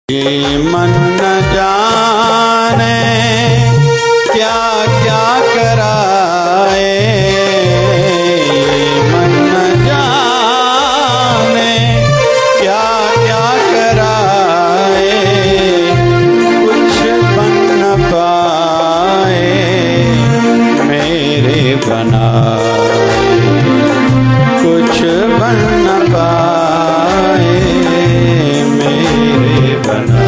ये मन न जाने क्या क्या कराए, ये मन न जाने क्या क्या कराए, कुछ बन न पाए मेरे बनाए, कुछ बन न पाए मेरे बना।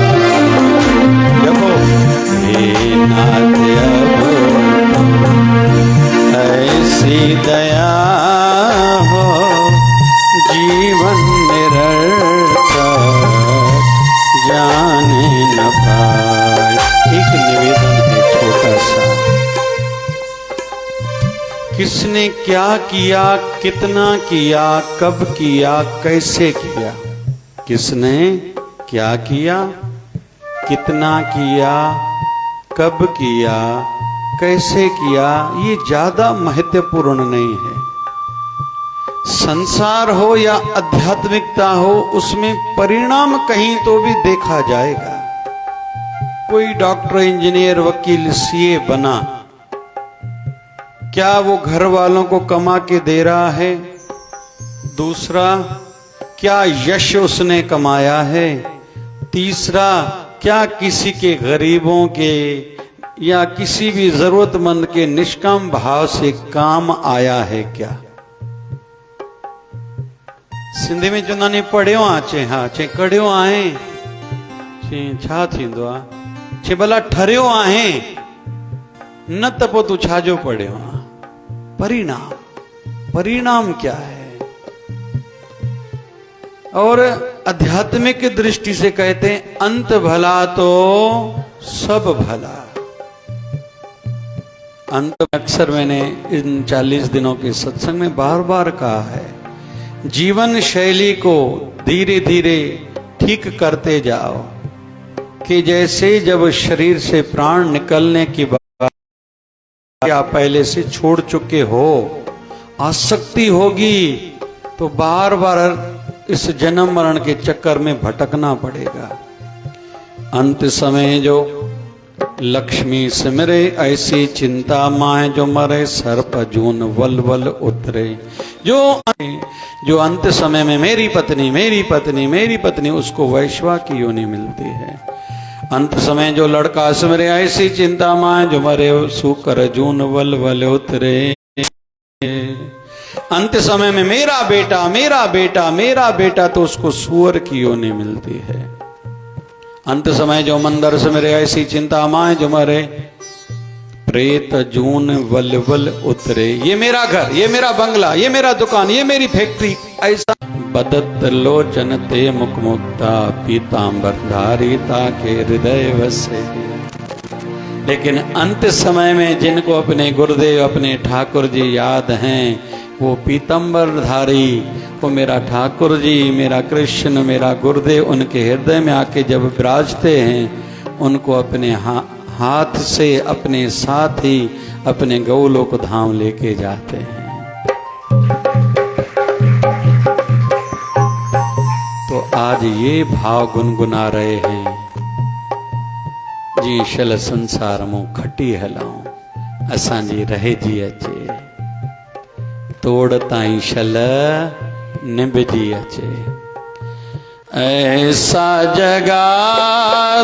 देखो हे नाथ अब ऐसी दया हो, जीवन निरर्थक जाने न पाए। एक निवेदन है छोटा सा, किसने क्या किया, कितना किया, कब किया, कैसे किया, किसने क्या किया, कितना किया, कब किया, कैसे किया, ये ज्यादा महत्वपूर्ण नहीं है। संसार हो या आध्यात्मिकता हो, उसमें परिणाम कहीं तो भी देखा जाएगा। कोई डॉक्टर, इंजीनियर, वकील, सीए बना, क्या वो घर वालों को कमा के दे रहा है? दूसरा, क्या यश उसने कमाया है? तीसरा, क्या किसी के गरीबों के या किसी भी जरूरतमंद के निष्काम भाव से काम आया है क्या? सिंधी में चवंदा आहिनि पढ़ियो आचे, हाँ चे कढ़ियो आहे, चे छा थींदो आ, चे भला ठरियो आहे, न त पोइ तूं छाजो पढ़ियो आ। परिणाम, परिणाम क्या है? और आध्यात्मिक दृष्टि से कहते हैं अंत भला तो सब भला। अंत अक्सर मैंने इन 40 दिनों के सत्संग में बार बार कहा है, जीवन शैली को धीरे धीरे ठीक करते जाओ कि जैसे जब शरीर से प्राण निकलने की बात या पहले से छोड़ चुके हो, आसक्ति होगी तो बार बार इस जन्म मरण के चक्कर में भटकना पड़ेगा। अंत समय जो लक्ष्मी सिमरे, ऐसी चिंता माए जो मरे, सर्प जून वल वल उतरे। जो अंत समय में मेरी पत्नी मेरी पत्नी मेरी पत्नी, उसको वैश्वा की योनि मिलती है। अंत समय जो लड़का सिमरे, ऐसी चिंता माए जो मरे, सूकर जून वल वल उतरे। अंत समय में मेरा बेटा मेरा बेटा मेरा बेटा, तो उसको सूअर की योनि मिलती है। अंत समय जो मंदिर से मेरे, ऐसी चिंता माए जो मरे, प्रेत जून वल वल उतरे। ये मेरा घर, ये मेरा बंगला, ये मेरा दुकान, ये मेरी फैक्ट्री, ऐसा बदत लोचन ते मुख मुक्ता, पीतांबर धारी ताके हृदय वसे। लेकिन अंत समय में जिनको अपने गुरुदेव, अपने ठाकुर जी याद हैं, वो पीतंबर धारी, वो मेरा ठाकुर जी, मेरा कृष्ण, मेरा गुरुदेव, उनके हृदय में आके जब विराजते हैं, उनको अपने हाथ से अपने साथ ही अपने गौलोक धाम लेके जाते हैं। तो आज ये भाव गुनगुना रहे हैं, जी शल संसार मो खटी हलाऊं, असांजी रहे जी अचे, तोड़ ताई शल निभजी अचे। ऐसा जगा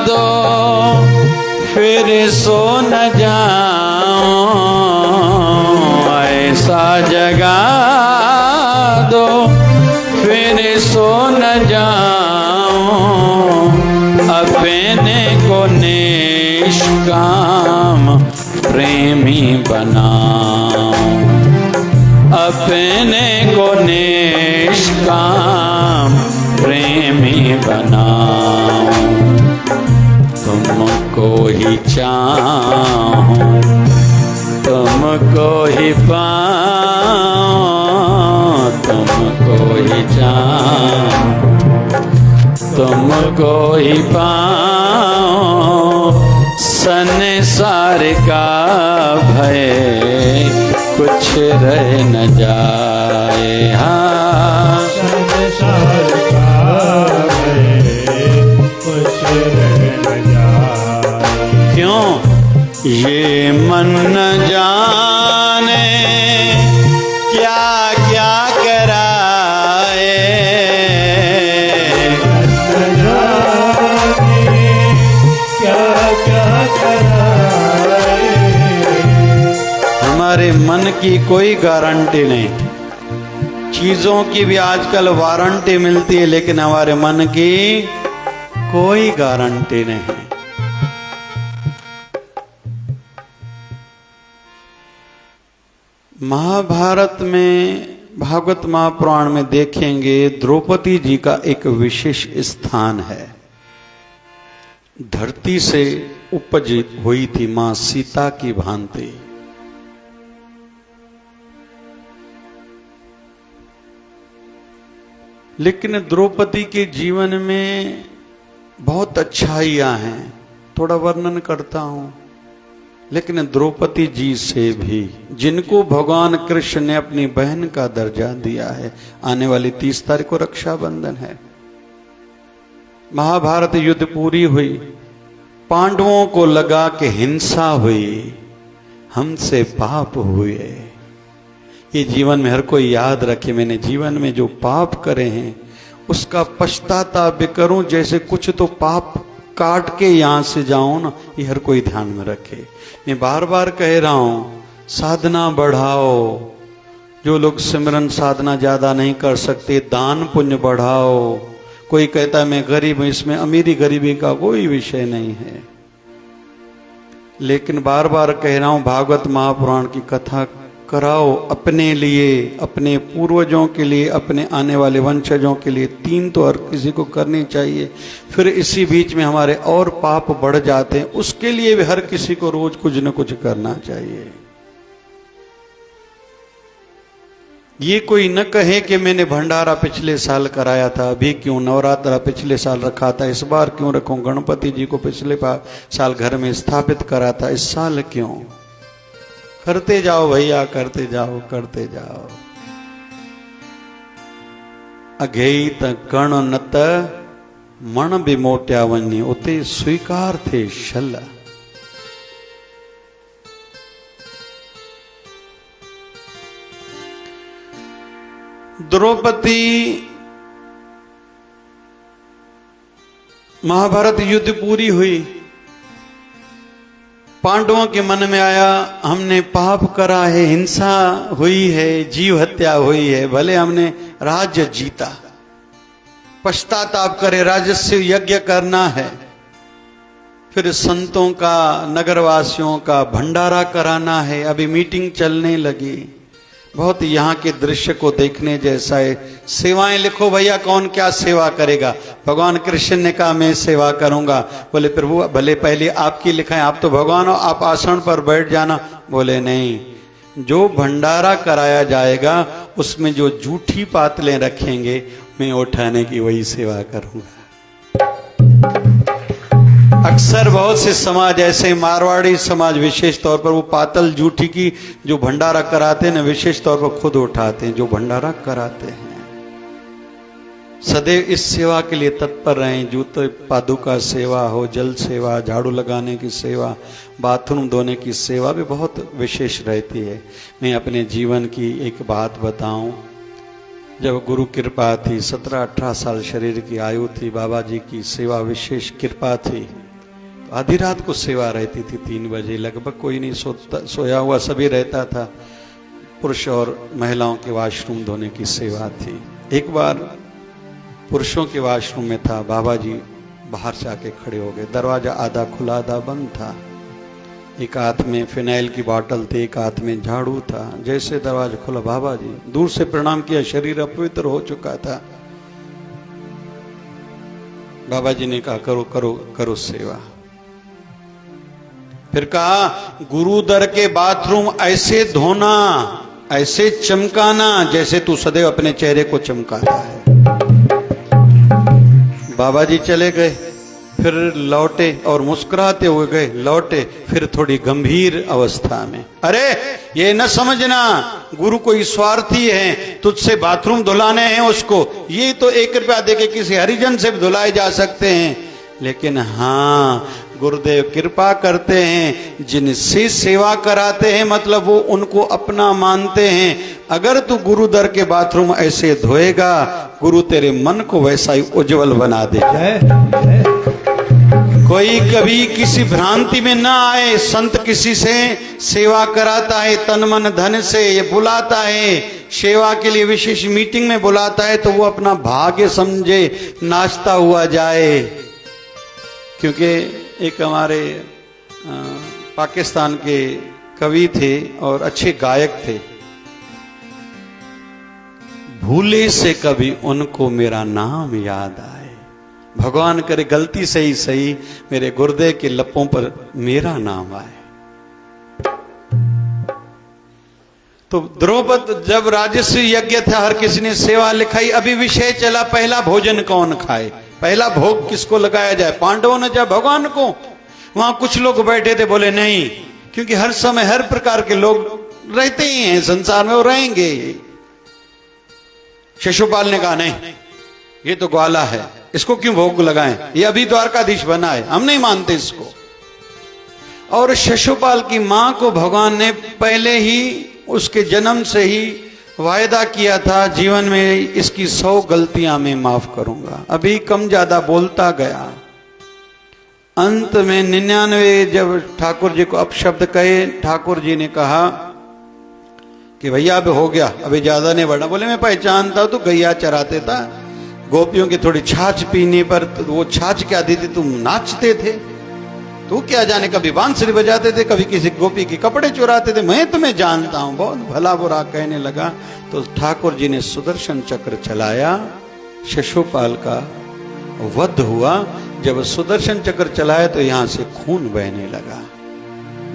दो फिर सो न जाऊं, ऐसा जगा दो फिर सो न जाऊं, अपने को निष्काम प्रेमी बनाऊं, अपने को निष्काम प्रेमी बनाऊं। तुमको ही चाहूं, तुमको ही पाऊं, तुमको ही चाहूं, तुमको ही पाऊं। संसार का भय कुछ रह न जाए, हाँ संसार का भय कुछ ये मन न जाने क्या क्या कराए, क्या क्या कराए। हमारे मन की कोई गारंटी नहीं। चीजों की भी आजकल वारंटी मिलती है, लेकिन हमारे मन की कोई गारंटी नहीं। महाभारत में, भागवत महापुराण में देखेंगे द्रौपदी जी का एक विशेष स्थान है। धरती से उपज हुई थी मां सीता की भांति। लेकिन द्रौपदी के जीवन में बहुत अच्छाइयां हैं, थोड़ा वर्णन करता हूं। लेकिन द्रौपदी जी से भी, जिनको भगवान कृष्ण ने अपनी बहन का दर्जा दिया है, आने वाली 30 तारीख को रक्षाबंधन है। महाभारत युद्ध पूरी हुई, पांडवों को लगा कि हिंसा हुई, हमसे पाप हुए। ये जीवन में हर कोई याद रखे, मैंने जीवन में जो पाप करे हैं उसका पश्चाताप भी करूं, जैसे कुछ तो पाप काट के यहां से जाऊं ना, ये हर कोई ध्यान में रखे। मैं बार बार कह रहा हूं, साधना बढ़ाओ। जो लोग सिमरन साधना ज्यादा नहीं कर सकते, दान पुण्य बढ़ाओ। कोई कहता है मैं गरीब हूं, इसमें अमीरी गरीबी का कोई विषय नहीं है। लेकिन बार बार कह रहा हूं, भागवत महापुराण की कथा कराओ, अपने लिए, अपने पूर्वजों के लिए, अपने आने वाले वंशजों के लिए। 3 तो हर किसी को करनी चाहिए। फिर इसी बीच में हमारे और पाप बढ़ जाते हैं, उसके लिए भी हर किसी को रोज कुछ न कुछ करना चाहिए। ये कोई न कहे कि मैंने भंडारा पिछले साल कराया था, अभी क्यों, नवरात्रा पिछले साल रखा था, इस बार क्यों रखूं, गणपति जी को पिछले साल घर में स्थापित करा था, इस साल क्यों। करते जाओ भैया, करते जाओ, करते जाओ। अघेई त कण नत मण भी मोटिया वनी, उते स्वीकार थे शल। द्रौपदी, महाभारत युद्ध पूरी हुई, पांडवों के मन में आया हमने पाप करा है, हिंसा हुई है, जीव हत्या हुई है, भले हमने राज्य जीता, पश्चाताप करे, राजस्व यज्ञ करना है। फिर संतों का, नगरवासियों का भंडारा कराना है। अभी मीटिंग चलने लगी। बहुत यहाँ के दृश्य को देखने जैसा है। सेवाएं लिखो भैया, कौन क्या सेवा करेगा। भगवान कृष्ण ने कहा मैं सेवा करूंगा। बोले प्रभु भले पहले आपकी लिखाएं, आप तो भगवान हो, आप आसन पर बैठ जाना। बोले नहीं, जो भंडारा कराया जाएगा उसमें जो जूठी पातलें रखेंगे मैं उठाने की वही सेवा करूंगा। अक्सर बहुत से समाज ऐसे, मारवाड़ी समाज विशेष तौर पर, वो पातल जूठी की जो भंडारा कराते हैं ना, विशेष तौर पर खुद उठाते हैं जो भंडारा कराते हैं। सदैव इस सेवा के लिए तत्पर रहें। जूते पादुका सेवा हो, जल सेवा, झाड़ू लगाने की सेवा, बाथरूम धोने की सेवा भी बहुत विशेष रहती है। मैं अपने जीवन की एक बात बताऊं। जब गुरु कृपा थी, 17-18 साल शरीर की आयु थी, बाबा जी की सेवा विशेष कृपा थी। आधी रात को सेवा रहती थी, 3 बजे लगभग, कोई नहीं सोया हुआ सभी रहता था। पुरुष और महिलाओं के वॉशरूम धोने की सेवा थी। एक बार पुरुषों के वॉशरूम में था, बाबा जी बाहर से आके खड़े हो गए। दरवाजा आधा खुला आधा बंद था। एक हाथ में फिनाइल की बोतल थी, एक हाथ में झाड़ू था। जैसे दरवाजा खुला, बाबा जी दूर से प्रणाम किया, शरीर अपवित्र हो चुका था। बाबा जी ने कहा करो करो करो सेवा। फिर कहा गुरु दर के बाथरूम ऐसे धोना, ऐसे चमकाना जैसे तू सदैव अपने चेहरे को चमकाता है। बाबा जी चले गए, फिर लौटे और मुस्कुराते हुए गए, लौटे फिर थोड़ी गंभीर अवस्था में। अरे ये न समझना गुरु कोई स्वार्थी है, तुझसे बाथरूम धुलाने हैं उसको, ये तो 1 रुपया देके किसी हरिजन से भी धुलाए जा सकते हैं। लेकिन हाँ, गुरुदेव कृपा करते हैं, जिनसे सेवा कराते हैं मतलब वो उनको अपना मानते हैं। अगर तू गुरु दर के बाथरूम ऐसे धोएगा, गुरु तेरे मन को वैसा ही उज्जवल बना देगा। कोई कभी किसी भ्रांति में ना आए। संत किसी से सेवा कराता है तन मन धन से, ये बुलाता है सेवा के लिए, विशेष मीटिंग में बुलाता है, तो वो अपना भाग्य समझे नाचता हुआ जाए। क्योंकि एक हमारे पाकिस्तान के कवि थे और अच्छे गायक थे, भूले से कभी उनको मेरा नाम याद आए। भगवान करे गलती से ही सही मेरे गुरुदेव के लपों पर मेरा नाम आए। तो द्रौपद जब राजस्वी यज्ञ था, हर किसी ने सेवा लिखाई। अभी विषय चला पहला भोजन कौन खाए, पहला भोग किसको लगाया जाए, पांडवों ने या भगवान को। वहां कुछ लोग बैठे थे, बोले नहीं, क्योंकि हर समय हर प्रकार के लोग रहते ही हैं संसार में, वो रहेंगे। शिशुपाल ने कहा नहीं, ये तो ग्वाला है, इसको क्यों भोग लगाएं, ये अभी द्वारकाधीश बना है, हम नहीं मानते इसको। और शिशुपाल की मां को भगवान ने पहले ही उसके जन्म से ही वायदा किया था, जीवन में इसकी 100 गलतियां मैं माफ करूंगा। अभी कम ज्यादा बोलता गया, अंत में 99 जब ठाकुर जी को अपशब्द कहे, ठाकुर जी ने कहा कि भैया अब हो गया, अभी ज्यादा नहीं बढ़ना। बोले मैं पहचानता हूं, तो गैया चराते था, गोपियों की थोड़ी छाछ पीने पर तो वो छाछ क्या दी थी, तुम नाचते थे, तू क्या जाने, कभी बांसुरी बजाते थे, कभी किसी गोपी के कपड़े चुराते थे, मैं तुम्हें जानता हूं। बहुत भला बुरा कहने लगा। तो ठाकुर जी ने सुदर्शन चक्र चलाया, शिशुपाल का वध हुआ। जब सुदर्शन चक्र चलाया तो यहां से खून बहने लगा।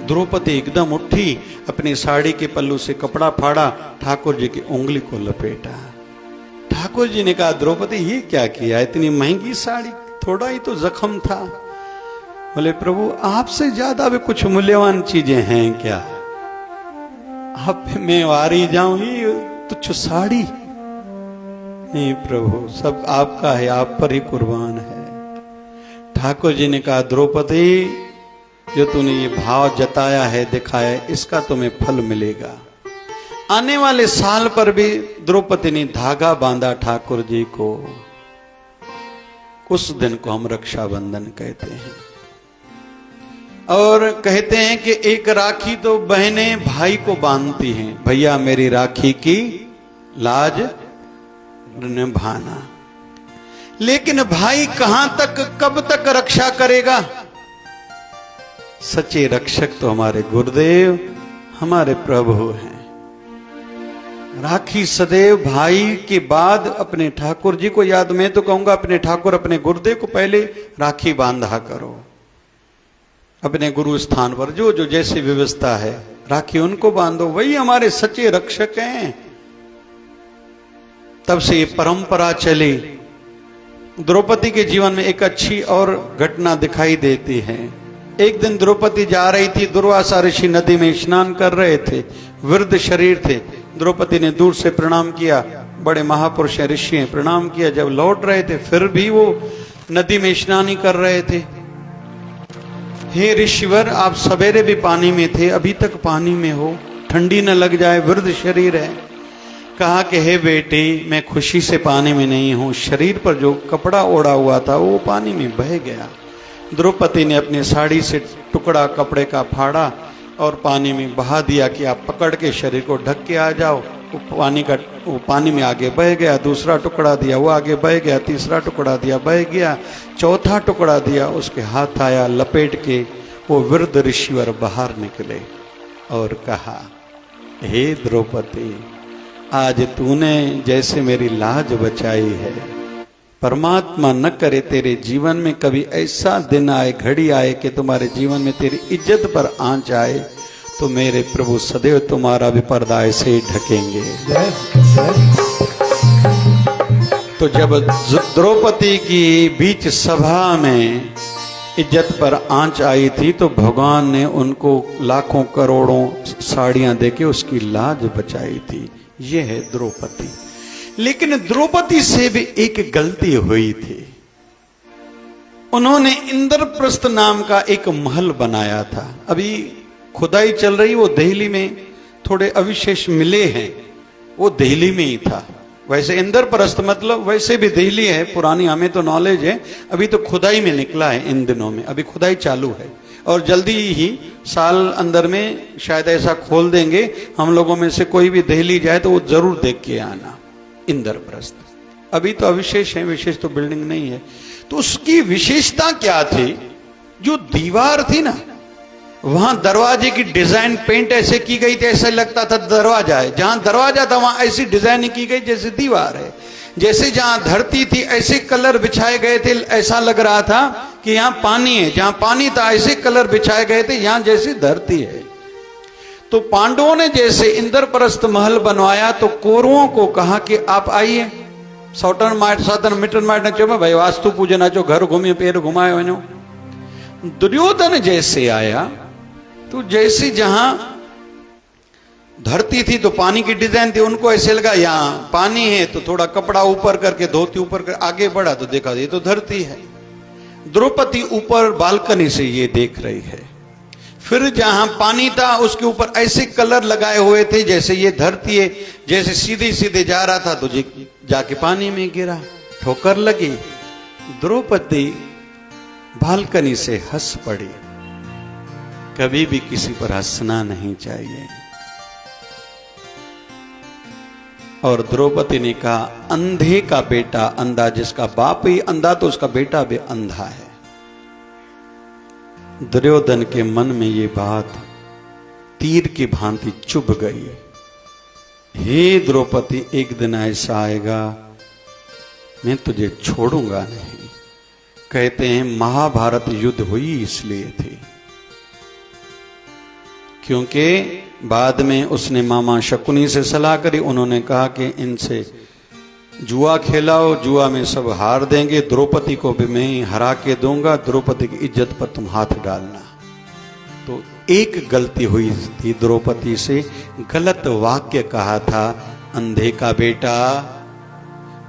द्रौपदी एकदम उठी, अपनी साड़ी के पल्लू से कपड़ा फाड़ा, ठाकुर जी की उंगली को लपेटा। ठाकुर जी ने कहा द्रौपदी ये क्या किया, इतनी महंगी साड़ी, थोड़ा ही तो जख्म था। बोले प्रभु आपसे ज्यादा भी कुछ मूल्यवान चीजें हैं क्या, आप पे मैं वारी जाऊं, ये तुच्छ साड़ी नहीं प्रभु, सब आपका है, आप पर ही कुर्बान है। ठाकुर जी ने कहा द्रौपदी जो तूने ये भाव जताया है, दिखाया है, इसका तुम्हें फल मिलेगा। आने वाले साल पर भी द्रौपदी ने धागा बांधा ठाकुर जी को। उस दिन को हम रक्षाबंधन कहते हैं। और कहते हैं कि एक राखी तो बहनें भाई को बांधती हैं, भैया मेरी राखी की लाज निभाना। लेकिन भाई कहां तक, कब तक रक्षा करेगा? सच्चे रक्षक तो हमारे गुरुदेव, हमारे प्रभु हैं। राखी सदैव भाई के बाद अपने ठाकुर जी को याद, मैं तो कहूंगा अपने ठाकुर अपने गुरुदेव को पहले राखी बांधा करो। अपने गुरु स्थान पर जो जो जैसी व्यवस्था है राखी उनको बांधो, वही हमारे सच्चे रक्षक हैं। तब से ये परंपरा चली। द्रौपदी के जीवन में एक अच्छी और घटना दिखाई देती है। एक दिन द्रौपदी जा रही थी, दुर्वासा ऋषि नदी में स्नान कर रहे थे, वृद्ध शरीर थे। द्रौपदी ने दूर से प्रणाम किया, बड़े महापुरुष ऋषि हैं, प्रणाम किया। जब लौट रहे थे फिर भी वो नदी में स्नान ही कर रहे थे। हे ऋषिवर आप सवेरे भी पानी में थे, अभी तक पानी में हो, ठंडी न लग जाए, वृद्ध शरीर है। कहा कि हे बेटी मैं खुशी से पानी में नहीं हूं, शरीर पर जो कपड़ा ओढ़ा हुआ था वो पानी में बह गया। द्रौपदी ने अपनी साड़ी से टुकड़ा कपड़े का फाड़ा और पानी में बहा दिया कि आप पकड़ के शरीर को ढक के आ जाओ। वो पानी में आगे बह गया। दूसरा टुकड़ा दिया, वो आगे बह गया। तीसरा टुकड़ा दिया, बह गया। चौथा टुकड़ा दिया, उसके हाथ आया, लपेट के वो वृद्ध ऋषिवर बाहर निकले और कहा हे द्रौपदी आज तूने जैसे मेरी लाज बचाई है, परमात्मा न करे तेरे जीवन में कभी ऐसा दिन आए, घड़ी आए कि तुम्हारे जीवन में तेरी इज्जत पर आंच आए, तो मेरे प्रभु सदैव तुम्हारा भी पर्दा ऐसे ही ढकेंगे। तो जब द्रौपदी की बीच सभा में इज्जत पर आंच आई थी तो भगवान ने उनको लाखों करोड़ों साड़ियां देके उसकी लाज बचाई थी। यह है द्रौपदी। लेकिन द्रौपदी से भी एक गलती हुई थी। उन्होंने इंद्रप्रस्थ नाम का एक महल बनाया था। अभी खुदाई चल रही, वो दिल्ली में थोड़े अविशेष मिले हैं, वो दिल्ली में ही था। वैसे इंद्रप्रस्थ मतलब वैसे भी दिल्ली है, पुरानी हमें तो नॉलेज है, अभी तो खुदाई में निकला है इन दिनों में, अभी खुदाई चालू है और जल्दी ही साल अंदर में शायद ऐसा खोल देंगे। हम लोगों में से कोई भी दिल्ली जाए तो वो जरूर देख के आना इंद्रप्रस्थ। अभी तो अविशेष है, विशेष तो बिल्डिंग नहीं है। तो उसकी विशेषता क्या थी? जो दीवार थी ना, वहां दरवाजे की डिजाइन पेंट ऐसे की गई थी, ऐसा लगता था दरवाजा है। जहां दरवाजा था वहां ऐसी डिजाइन की गई जैसे दीवार है। जैसे जहां धरती थी ऐसे कलर बिछाए गए थे, ऐसा लग रहा था कि यहां पानी है। जहां पानी था ऐसे कलर बिछाए गए थे, यहां जैसी धरती है। तो पांडवों ने जैसे इंद्रप्रस्थ महल बनवाया तो कौरवों को कहा कि आप आइए, सौटन माट सातन मिटन माट न चो भाई वास्तु पूजन चो, घर घूमे पैर घुमाए वनो। दुर्योधन जैसे आया तो जैसे जहां धरती थी तो पानी की डिजाइन थी, उनको ऐसे लगा यहां पानी है तो थोड़ा कपड़ा ऊपर करके, धोती ऊपर कर आगे बढ़ा तो देखा ये तो धरती है। द्रौपदी ऊपर बालकनी से ये देख रही है। फिर जहां पानी था उसके ऊपर ऐसे कलर लगाए हुए थे जैसे ये धरती है। जैसे सीधे सीधे जा रहा था तो जाके पानी में गिरा, ठोकर लगी। द्रौपदी बालकनी से हंस पड़ी। कभी भी किसी पर हंसना नहीं चाहिए। और द्रौपदी ने कहा अंधे का बेटा अंधा, जिसका बाप ही अंधा तो उसका बेटा भी अंधा है। दुर्योधन के मन में ये बात तीर की भांति चुभ गई। हे द्रौपदी, एक दिन ऐसा आएगा मैं तुझे छोड़ूंगा नहीं। कहते हैं महाभारत युद्ध हुई इसलिए थी क्योंकि बाद में उसने मामा शकुनी से सलाह करी। उन्होंने कहा कि इनसे जुआ खेलाओ, जुआ में सब हार देंगे, द्रौपदी को भी मैं ही हरा के दूंगा, द्रौपदी की इज्जत पर तुम हाथ डालना। तो एक गलती हुई थी द्रौपदी से, गलत वाक्य कहा था अंधे का बेटा।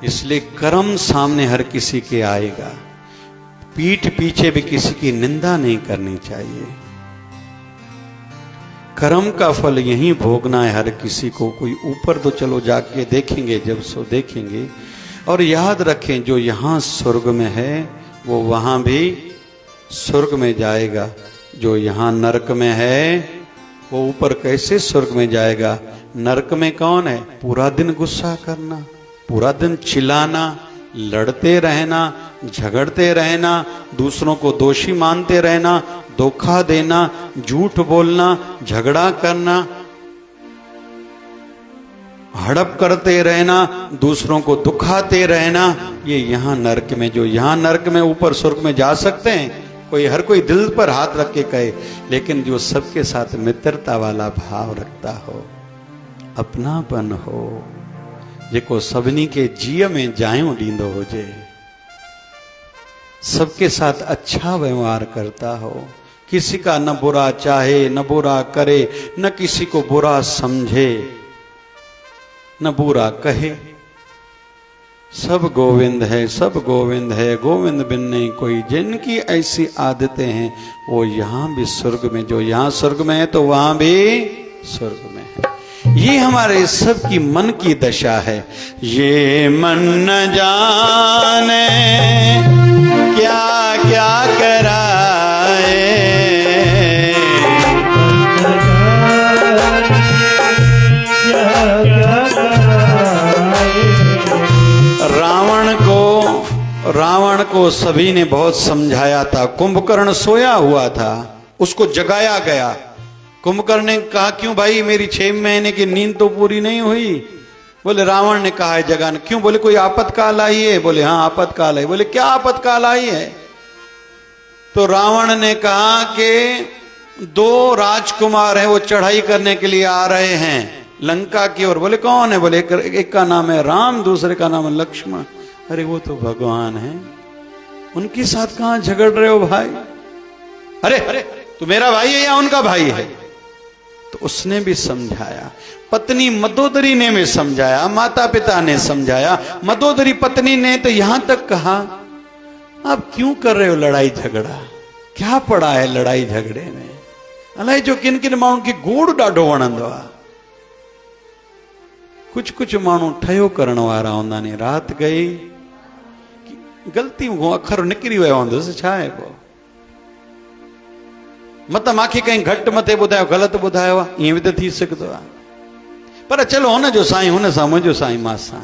इसलिए कर्म सामने हर किसी के आएगा, पीठ पीछे भी किसी की निंदा नहीं करनी चाहिए। कर्म का फल यही भोगना है हर किसी को। कोई ऊपर तो चलो जाके देखेंगे जब सो देखेंगे। और याद रखें जो यहाँ स्वर्ग में है वो वहाँ भी स्वर्ग में जाएगा। जो यहाँ नरक में है वो ऊपर कैसे स्वर्ग में जाएगा? नरक में कौन है? पूरा दिन गुस्सा करना, पूरा दिन चिल्लाना, लड़ते रहना, झगड़ते रहना, दूसरों को दोषी मानते रहना, धोखा देना, झूठ बोलना, झगड़ा करना, हड़प करते रहना, दूसरों को दुखाते रहना, ये यहाँ नरक में। जो यहाँ नरक में ऊपर स्वर्ग में जा सकते हैं, कोई हर कोई दिल पर हाथ रख के कहे, लेकिन जो सबके साथ मित्रता वाला भाव रखता हो, अपनापन हो, जेको सभिनी के जीव में जायूं ॾींदो हुजे, सबके साथ अच्छा व्यवहार करता हो, किसी का न बुरा चाहे न बुरा करे, न किसी को बुरा समझे न बुरा कहे। सब गोविंद है, सब गोविंद है, गोविंद बिन नहीं कोई। जिनकी ऐसी आदतें हैं वो यहाँ भी स्वर्ग में, जो यहाँ स्वर्ग में है तो वहां भी स्वर्ग में है। ये हमारे सबकी मन की दशा है। ये मन न जाने क्या क्या कराए, रावण को सभी ने बहुत समझाया था। कुंभकर्ण सोया हुआ था, उसको जगाया गया। कुंभकर्ण ने कहा क्यों भाई, मेरी 6 महीने की नींद तो पूरी नहीं हुई। बोले रावण ने कहा है जगाना। क्यों? बोले कोई आपातकाल आई है। बोले हाँ आपातकाल है। बोले क्या आपातकाल आई है? तो रावण ने कहा कि 2 राजकुमार हैं, वो चढ़ाई करने के लिए आ रहे हैं लंका की ओर। बोले कौन है? बोले एक का नाम है राम, दूसरे का नाम है लक्ष्मण। अरे वो तो भगवान है, उनके साथ कहां झगड़ रहे हो भाई? अरे तू मेरा भाई है या उनका भाई है? तो उसने भी समझाया, पत्नी मदोदरी ने भी समझाया, माता पिता ने समझाया। मदोदरी पत्नी ने तो यहां तक कहा आप क्यों कर रहे हो लड़ाई झगड़ा? क्या पड़ा है लड़ाई झगड़े में? अलाए जो किन किन माण्हुनि खे गोड़ ॾाढो वणंदो आहे। कुछ कुछ माण्हू ठहियो करण वारा हूंदा आहिनि। राति गई ग़लती खां अखर निकिरी वियो हूंदुसि, छा आहे पोइ? मत मूंखे कंहिं घटि मथे ॿुधायो, ग़लति ॿुधायो आहे, ईअं बि त थी सघंदो आहे। पर चलो हुनजो साईं हुन सां, मुंहिंजो साईं मां सां।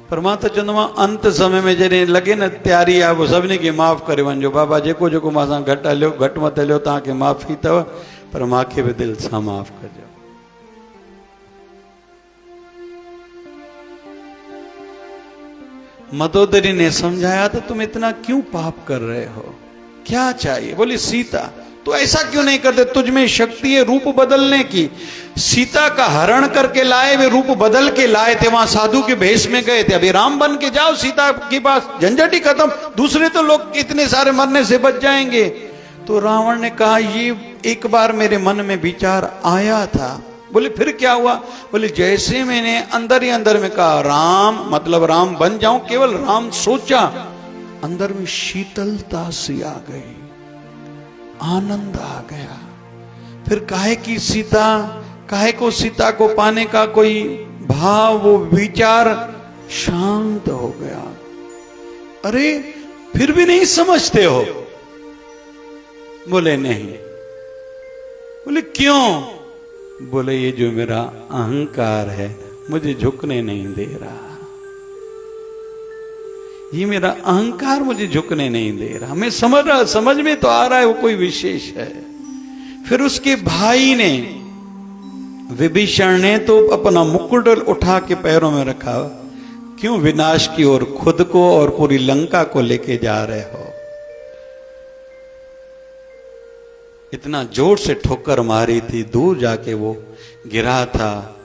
पर मां त चवंदोमांव अंत समय में जॾहिं लॻे न तयारी आहे, पोइ सभिनी खे माफ़ करे वञिजो। बाबा जेको जेको मां सां घटि हलियो, घटि मथे हलियो, तव्हांखे माफ़ी अथव, पर मूंखे बि दिलि सां माफ़ कजो। मदोदरी ने समझाया तो तुम इतना क्यों पाप कर रहे हो, क्या चाहिए? बोली सीता, तो ऐसा क्यों नहीं करते? तुझ में शक्ति है रूप बदलने की। सीता का हरण करके लाए, वे रूप बदल के लाए थे, वहां साधु के भेष में गए थे। अभी राम बन के जाओ सीता के पास, झंझट ही खत्म, दूसरे तो लोग इतने सारे मरने से बच जाएंगे। तो रावण ने कहा ये एक बार मेरे मन में विचार आया था। बोले फिर क्या हुआ? बोले जैसे मैंने अंदर ही अंदर में कहा राम, मतलब राम बन जाऊं, केवल राम सोचा, अंदर में शीतलता सी आ गई, आनंद आ गया। फिर काहे की सीता, काहे को सीता को पाने का कोई भाव, वो विचार शांत हो गया। अरे फिर भी नहीं समझते हो? बोले नहीं। बोले क्यों? बोले ये जो मेरा अहंकार है मुझे झुकने नहीं दे रहा, ये मेरा अहंकार मुझे झुकने नहीं दे रहा। मैं समझ रहा, समझ में तो आ रहा है वो कोई विशेष है। फिर उसके भाई ने, विभीषण ने तो अपना मुकुट उठा के पैरों में रखा। क्यों विनाश की ओर खुद को और पूरी लंका को लेके जा रहे हो? इतना जोर से ठोकर मारी थी, दूर जाके वो गिरा था,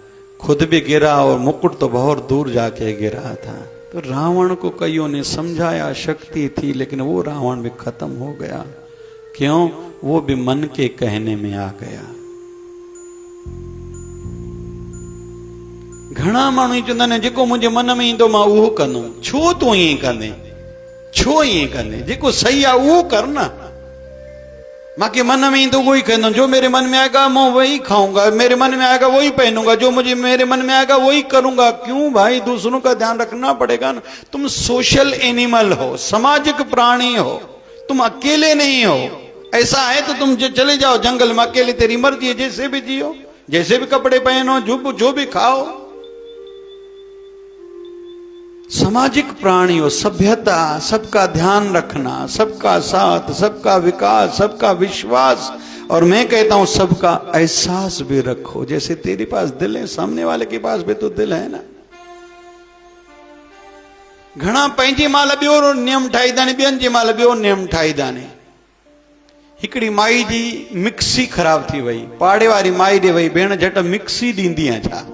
खुद भी गिरा और मुकुट तो बहुत दूर जाके गिरा था। तो रावण को कईयों ने समझाया, शक्ति थी, लेकिन वो रावण भी खत्म हो गया। क्यों? वो भी मन के कहने में आ गया। घणा माण्हू चवंदा आहिनि जेको मुंहिंजे मन में ईंदो मां उहो कंदुमि। छो तूं ईअं कंदे? छो ईअं कंदे? जेको सही आहे उहो कर न। मांखे मन में ईंदो वही कहना, जो मेरे मन में आएगा मैं वही खाऊंगा, मेरे मन में आएगा वही पहनूंगा, जो मुझे मेरे मन में आएगा वही करूंगा। क्यों भाई? दूसरों का ध्यान रखना पड़ेगा ना। तुम सोशल एनिमल हो, सामाजिक प्राणी हो, तुम अकेले नहीं हो। ऐसा है तो तुम चले जाओ जंगल में अकेले, तेरी मर्जी है, जैसे भी जियो, जैसे भी कपड़े पहनो, जो भी खाओ। सामाजिक प्राणी हो, सभ्यता, सबका ध्यान रखना, सबका साथ, सबका विकास, सबका विश्वास, और मैं कहता हूं सबका एहसास भी रखो। जैसे तेरे पास दिल है, सामने वाले के पास भी तो दिल है ना। घणा पंहिंजे माल ॿियो नियम ठाहींदा आहिनि, ॿियनि जे माल ॿियो नियम ठाहींदा आहिनि। हिकिड़ी माई जी मिक्सी ख़राब थी वई, पाड़े वारी माई ॾे वई, भेण झट मिक्सी ॾींदी आहे छा?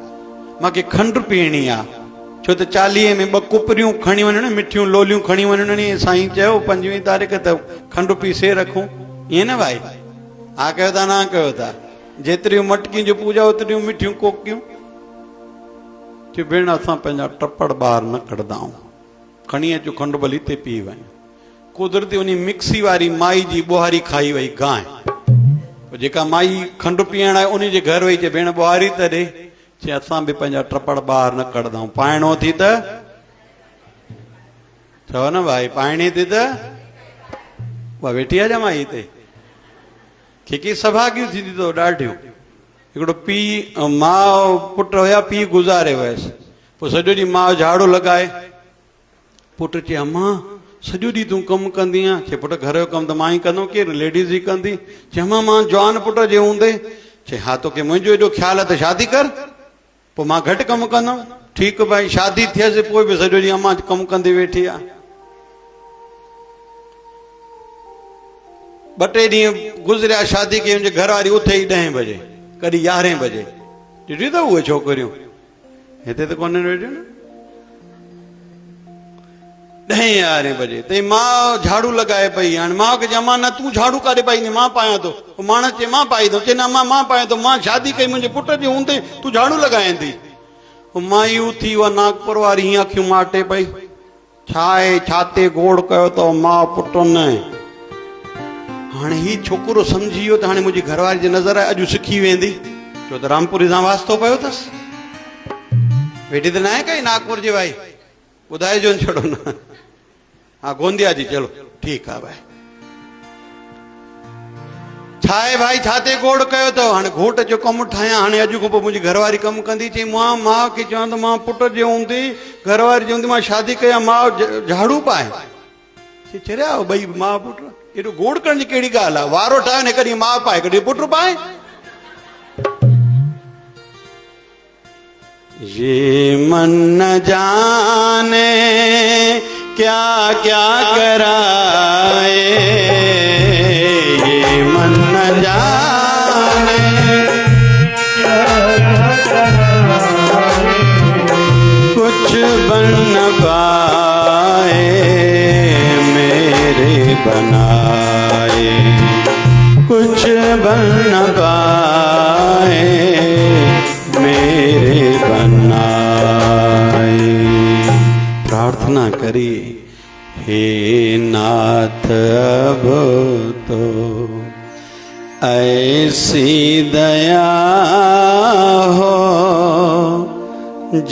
मूंखे खंडु पीअणी आहे। छो त 40 में 2 कुपरियूं खणी वञण, मिठियूं लोलियूं खणी वञणी। साईं चयो 25 तारीख़ त खंडु पीसे रखूं। ईअं न भाई? हा कयो था, ना कयो था? जेतिरियूं मटकियूं जो पूजा ओतिरियूं मिठियूं कोकियूं। चयो भेण असां पंहिंजा टपड़ ॿाहिरि न कढंदा आहियूं, खणी अचो खंडु भली हिते पी वञ। कुदरती उन मिक्सी वारी माई जी ॿुहारी खाई वई गांइ। जेका माई खंडु पीअण आहे उन जे घर वई, चए भेण ॿुहारी त ॾे। चए असां बि पंहिंजा टपड़ ॿाहिरि न कढंदा आहियूं, पाइणो थी त चओ न भाई, पाइणी थी त उहा वेठी आहे छा माई हिते? की सभागियूं थींदी अथव ॾाढियूं। हिकिड़ो पीउ माउ पुट हुया, पीउ गुज़ारे वियसि। पोइ सॼो ॾींहुं माउ झाड़ू लॻाए, पुटु चए अम्मा सॼो ॾींहुं तूं कमु कंदी आहीं? चए पुटु घर जो कमु त मां ई कंदो, केरु लेडीज़ ई कंदी। चए अम्मा मां जवान पुट जे हूंदे? चए हा तोखे मुंहिंजो एॾो ख़्यालु आहे त शादी कर, पोइ मां घटि कमु कंदुमि। ठीकु भाई, शादी थियसि, पोइ बि सॼो ॾींहुं अम्मा कमु कंदी वेठी आहे। 2-3 ॾींहं गुज़रिया, शादी कई, मुंहिंजे घर वारी उथे ई 10 बजे, कॾहिं 11 बजे। ॾिठी अथव उहे छोकिरियूं? हिते त कोन्हनि वेठियूं न। 10-11 बजे ताईं मां झाड़ू लॻाए पई। हाणे मां खे चवां न तूं झाड़ू काॾे पाईंदी? मां पायां थो। पोइ माण्हू चए मां पाईंदुमि। चए न मां पायां थो, मां शादी कई मुंहिंजे पुट जे हूंदे, तूं झाड़ू लॻाईंदी? पोइ माई उथी, उहा नागपुर वारी हीअं अखियूं माटे पई। छाए छाते गोड़ कयो तो मां पुट ने हाणे ही छोकरो समझी वियो त हाणे मुंहिंजी घरवारी जे नज़र अॼु सिखी वेंदी छो त रामपुरी सां वास्तो पियो अथसि वेठी त न आहे काई नागपुर जी भाई ॿुधाइजो न छड़ो न हाँ गोंदिया जी चलो ठीकु आहे भाई छा आहे भाई छाते गोड़ कयो अथव हाणे घोट जो कमु ठाहियां हाणे अॼु खां पोइ मुंहिंजी घरवारी कमु कंदी चई मां माउ खे चवां त मां पुट जे हूंदी घरवारी जे हूंदी मां शादी कयां मां झाड़ू पाए चरिया ॿई माउ पुट एॾो गोड़ करण जी कहिड़ी ॻाल्हि आहे वारो ठाहे न कॾहिं माउ पाए कॾहिं पुट पाए ये मन न जाने क्या क्या कराए ये मन न जाने कुछ बन न पाए मेरे बनाए कुछ बन न पाए मेरे बनाए प्रार्थना करी हे नाथ अब तो ऐसी दया हो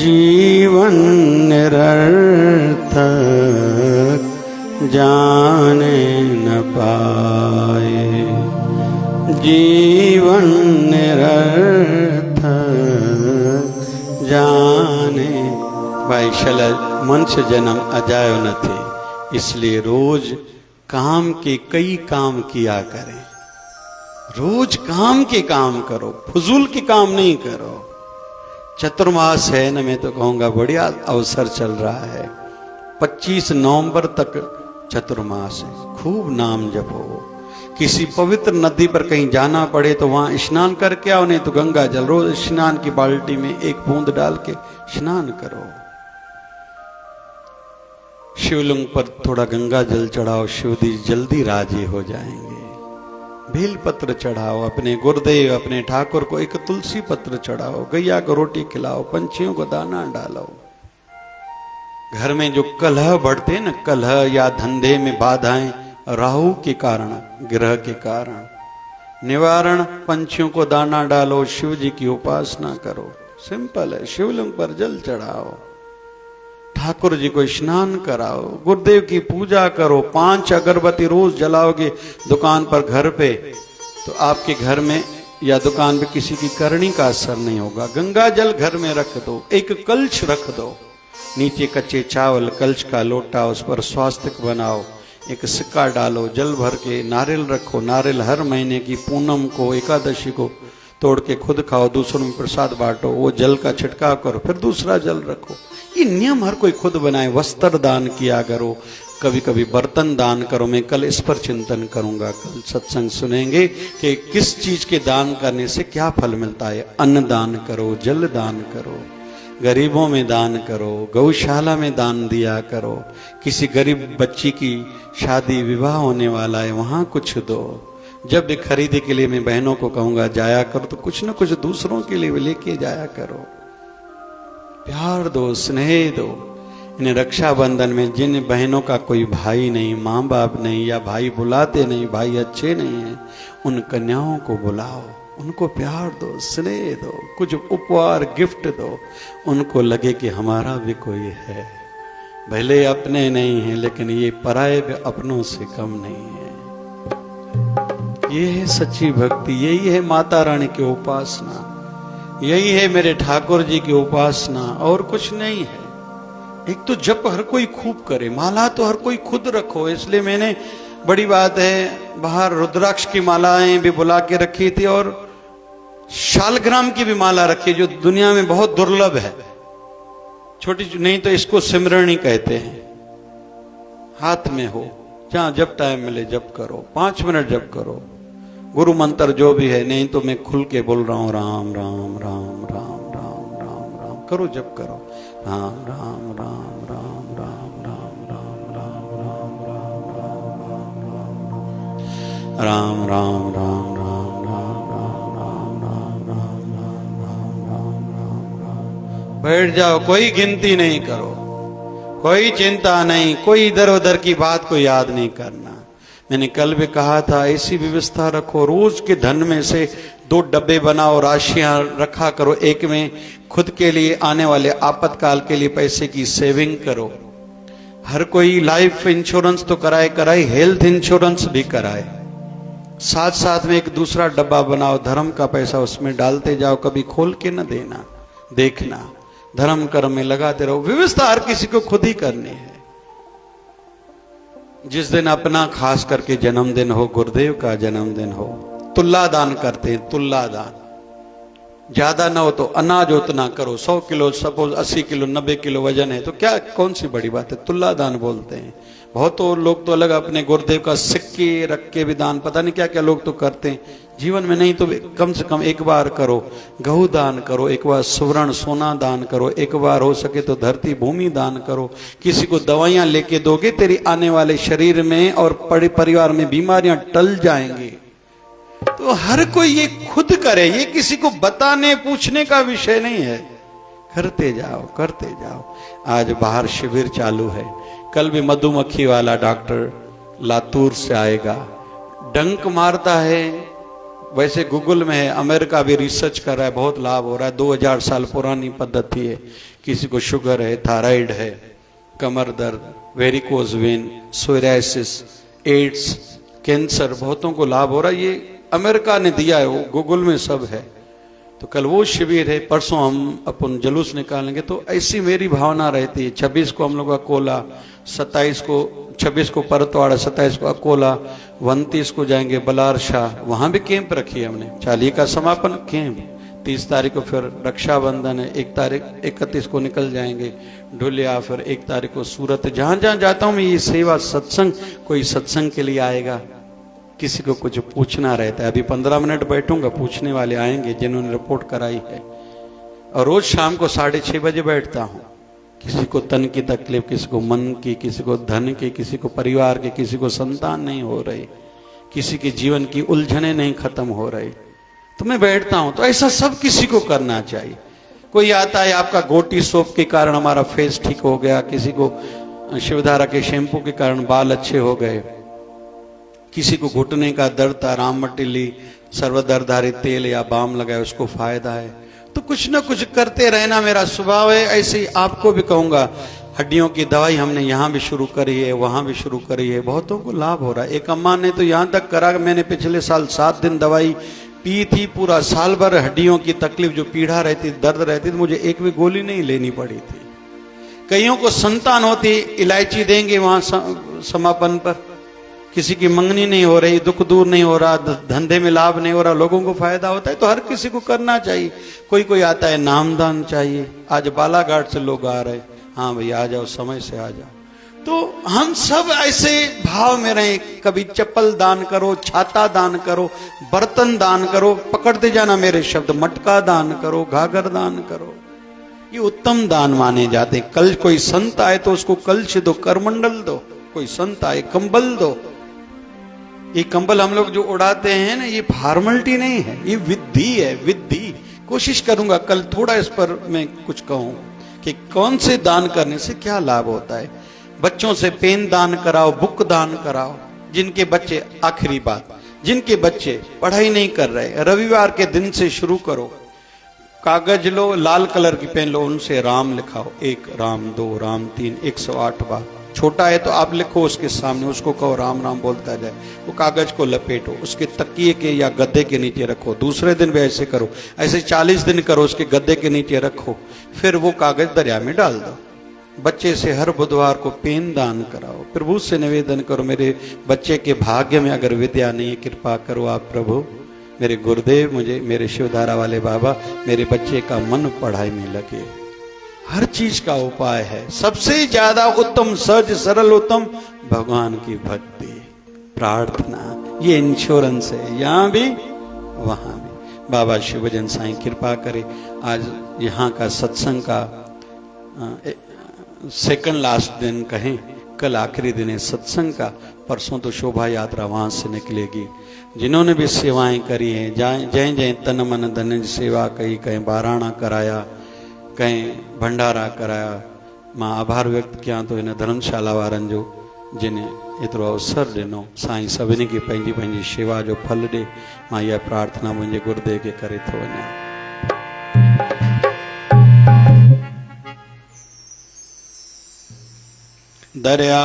जीवन निरर्थक जाने न पाए जीवन निरर्थक जाने भाई शल मनुष्य जन्म अजायो न थे इसलिए रोज काम के कई काम किया करें रोज काम के काम करो फजूल के काम नहीं करो चतुर्मास है न मैं तो कहूंगा बढ़िया अवसर चल रहा है 25 नवंबर तक चतुर्मास है खूब नाम जपो किसी पवित्र नदी पर कहीं जाना पड़े तो वहां स्नान करके आओ नहीं तो गंगा जल रोज स्नान की बाल्टी में एक बूंद डाल के स्नान करो शिवलिंग पर थोड़ा गंगा जल चढ़ाओ शिव जी जल्दी राजी हो जाएंगे बेल पत्र चढ़ाओ अपने गुरुदेव अपने ठाकुर को एक तुलसी पत्र चढ़ाओ गैया को रोटी खिलाओ पंछियों को दाना डालो घर में जो कलह बढ़ते न कलह या धंधे में बाधाएं राहु के कारण ग्रह के कारण निवारण पंछियों को दाना डालो शिव जी की उपासना करो सिंपल है शिवलिंग पर जल चढ़ाओ ठाकुर जी को स्नान कराओ गुरुदेव की पूजा करो 5 अगरबत्ती रोज जलाओगे दुकान पर घर पे तो आपके घर में या दुकान पे किसी की करनी का असर नहीं होगा गंगा जल घर में रख दो एक कलश रख दो नीचे कच्चे चावल कलश का लोटा उस पर स्वास्तिक बनाओ एक सिक्का डालो जल भर के नारियल रखो नारियल हर महीने की पूनम को एकादशी को तोड़ के खुद खाओ दूसरों में प्रसाद बांटो वो जल का छिड़काव करो फिर दूसरा जल रखो ये नियम हर कोई खुद बनाए वस्त्र दान किया करो कभी कभी बर्तन दान करो मैं कल इस पर चिंतन करूंगा कल सत्संग सुनेंगे कि किस चीज के दान करने से क्या फल मिलता है अन्न दान करो जल दान करो गरीबों में दान करो गौशाला में दान दिया करो किसी गरीब बच्ची की शादी विवाह होने वाला है वहां कुछ दो जब भी खरीदी के लिए मैं बहनों को कहूंगा जाया करो तो कुछ न कुछ दूसरों के लिए लेके जाया करो प्यार दो स्नेह दो इन्हें रक्षाबंधन में जिन बहनों का कोई भाई नहीं माँ बाप नहीं या भाई बुलाते नहीं भाई अच्छे नहीं है उन कन्याओं को बुलाओ उनको प्यार दो स्नेह दो कुछ उपहार गिफ्ट दो उनको लगे कि हमारा भी कोई है भले अपने नहीं है लेकिन ये पराये भी अपनों से कम नहीं है ये है सच्ची भक्ति यही है माता रानी की उपासना यही है मेरे ठाकुर जी की उपासना और कुछ नहीं है एक तो जप हर कोई खूब करे माला तो हर कोई खुद रखो इसलिए मैंने बड़ी बात है बाहर रुद्राक्ष की मालाएं भी बुला के रखी थी और शालग्राम की भी माला रखी जो दुनिया में बहुत दुर्लभ है छोटी नहीं तो इसको सिमरनी कहते हैं हाथ में हो जहां जब टाइम मिले जप करो 5 मिनट जप करो गुरु मंत्र जो भी है नहीं तो मैं खुल के बोल रहा हूं राम राम राम राम राम राम राम करो जप करो राम राम राम राम राम राम राम राम राम राम राम राम राम बैठ जाओ कोई गिनती नहीं करो कोई चिंता नहीं, कोई इधर उधर की बात को याद नहीं करना। मैंने कल भी कहा था, ऐसी व्यवस्था रखो, रोज के धन में से 2 डब्बे बनाओ, राशियां रखा करो। एक में खुद के लिए आने वाले आपातकाल के लिए पैसे की सेविंग करो। हर कोई लाइफ इंश्योरेंस तो कराए, हेल्थ इंश्योरेंस भी कराए। साथ साथ में एक दूसरा डब्बा बनाओ, धर्म का पैसा उसमें डालते जाओ, कभी खोल के न देना, देखना, धर्म कर्म में लगाते रहो। व्यवस्था हर किसी को खुद ही करनी है। जिस दिन अपना खास करके जन्मदिन हो, गुरुदेव का जन्मदिन हो, तुल्ला दान करते हैं, तुल्ला दान। ज्यादा ना हो तो अनाज उतना करो, 100 किलो, सपोज 80 किलो 90 किलो वजन है तो क्या, कौन सी बड़ी बात है, तुल्ला दान बोलते हैं। बहुत तो लोग तो अलग अपने गुरुदेव का सिक्के रख के भी दान, पता नहीं क्या क्या लोग तो करते हैं। जीवन में नहीं तो कम से कम एक बार करो, गहू दान करो, एक बार सुवर्ण सोना दान करो, एक बार हो सके तो धरती भूमि दान करो। किसी को दवाइयां लेके दोगे, तेरी आने वाले शरीर में और परिवार में बीमारियां टल जाएंगी। तो हर कोई ये खुद करे, ये किसी को बताने पूछने का विषय नहीं है। करते जाओ, करते जाओ। आज बाहर शिविर चालू है, कल भी मधुमक्खी वाला डॉक्टर लातूर से आएगा, डंक मारता है। वैसे गूगल में है, अमेरिका भी रिसर्च कर रहा है, बहुत लाभ हो रहा है। 2000 साल पुरानी पद्धति है। किसी को शुगर है, थायराइड है, कमर दर्द, varicose vein, psoriasis, AIDS, cancer, बहुतों को लाभ हो रहा है। ये अमेरिका ने दिया है, वो गूगल में सब है। तो कल वो शिविर है, परसों हम अपन जुलूस निकालेंगे। तो ऐसी मेरी भावना रहती है। 26 को हम लोग अकोला, 26 को परतवाड़ा, 27 को अकोला, 29 को जाएंगे बलारशाह, वहां भी कैंप रखी है हमने। 40 का समापन कैंप, 30 तारीख को फिर रक्षाबंधन है, 31 को निकल जाएंगे ढुलिया, फिर 1 तारीख को सूरत। जहां जहां जाता हूं मैं ये सेवा सत्संग, कोई सत्संग के लिए आएगा, किसी को कुछ पूछना रहता है। अभी 15 मिनट बैठूंगा, पूछने वाले आएंगे जिन्होंने रिपोर्ट कराई है। और रोज शाम को 6:30 बजे बैठता हूँ। किसी को तन की तकलीफ, किसी को मन की, किसी को धन की, किसी को परिवार की, किसी को संतान नहीं हो रही, किसी के जीवन की उलझने नहीं खत्म हो रही, तो मैं बैठता हूं। तो ऐसा सब किसी को करना चाहिए। कोई आता है, आपका गोटी सोप के कारण हमारा फेस ठीक हो गया, किसी को शिवधारा के शैम्पू के कारण बाल अच्छे हो गए, किसी को घुटने का दर्द था, राममटिली सर्वदर्दधारी तेल या बाम लगाए, उसको फायदा है। तो कुछ ना कुछ करते रहना मेरा स्वभाव है। ऐसे ही आपको भी कहूंगा, हड्डियों की दवाई हमने यहाँ भी शुरू करी है, वहां भी शुरू करी है, बहुतों को लाभ हो रहा है। एक अम्मा ने तो यहां तक करा, मैंने पिछले साल 7 दिन दवाई पी थी, पूरा साल भर हड्डियों की तकलीफ, जो पीड़ा रहती, दर्द रहती, मुझे एक भी गोली नहीं लेनी पड़ी थी। कईयों को संतान होती, इलायची देंगे वहां समापन पर, किसी की मंगनी नहीं हो रही, दुख दूर नहीं हो रहा, धंधे में लाभ नहीं हो रहा, लोगों को फायदा होता है। तो हर किसी को करना चाहिए। कोई आता है नामदान चाहिए, आज बालाघाट से लोग आ रहे, हाँ भैया आ जाओ, समय से आ जाओ। तो हम सब ऐसे भाव में रहे, कभी चप्पल दान करो, छाता दान करो, बर्तन दान करो, पकड़ते जाना मेरे शब्द, मटका दान करो, घाघर दान करो, ये उत्तम दान माने जाते। कल कोई संत आए तो उसको कलश दो, करमंडल दो, कोई संत आए कंबल दो। ये कंबल हम लोग जो उड़ाते हैं ना, ये फॉर्मलिटी नहीं है, ये विधि है, विधि। कोशिश करूंगा कल थोड़ा इस पर मैं कुछ कहूं कि कौन से दान करने से क्या लाभ होता है। बच्चों से पेन दान कराओ, बुक दान कराओ। जिनके बच्चे, आखिरी बात, जिनके बच्चे पढ़ाई नहीं कर रहे, रविवार के दिन से शुरू करो, कागज लो, लाल कलर की पेन लो, उनसे राम लिखाओ, 1 राम, 2 राम, 3, 108 बार। छोटा है तो आप लिखो उसके सामने, उसको कहो राम राम बोलता जाए। वो कागज को लपेटो, उसके तकिए के या गद्दे के नीचे रखो। दूसरे दिन भी ऐसे करो, ऐसे 40 दिन करो, उसके गद्दे के नीचे रखो, फिर वो कागज दरिया में डाल दो। बच्चे से हर बुधवार को पेन दान कराओ। प्रभु से निवेदन करो, मेरे बच्चे के भाग्य में अगर विद्या नहीं है, कृपा करो आप प्रभु, मेरे गुरुदेव, मुझे, मेरे शिवधारा वाले बाबा, मेरे बच्चे का मन पढ़ाई में लगे। हर चीज का उपाय है। सबसे ज्यादा उत्तम, सहज सरल उत्तम भगवान की भक्ति, प्रार्थना, ये इंश्योरेंस है, यहां भी वहां भी। बाबा शिवजन साईं कृपा करे। आज यहाँ का सत्संग का सेकंड लास्ट दिन कहें, कल आखिरी दिन है सत्संग का। परसों तो शोभा यात्रा वहां से निकलेगी। जिन्होंने भी सेवाएं करी हैं, जय जय तन मन धन सेवा कही, कहीं बाराणा कराया, कहीं भंडारा कराया, मां आभार व्यक्त कयां थो हिन धर्मशाला वारनि जो जिन एतिरो अवसर ॾिनो। साईं सभिनी खे पंहिंजी पंहिंजी शेवा जो फल ॾे। मां इहा प्रार्थना मुंहिंजे गुरुदेव खे करे थो वञा। दरिया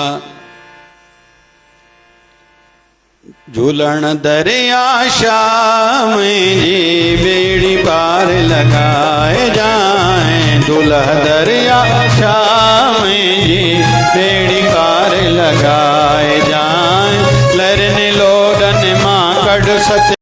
झूलण दरिया शाम जी बेड़ी पार लगाए जाए। दूल्हा दरिया शाम जी बेड़ी पार लगाए जाए। लरने लोडन मां कड़ सच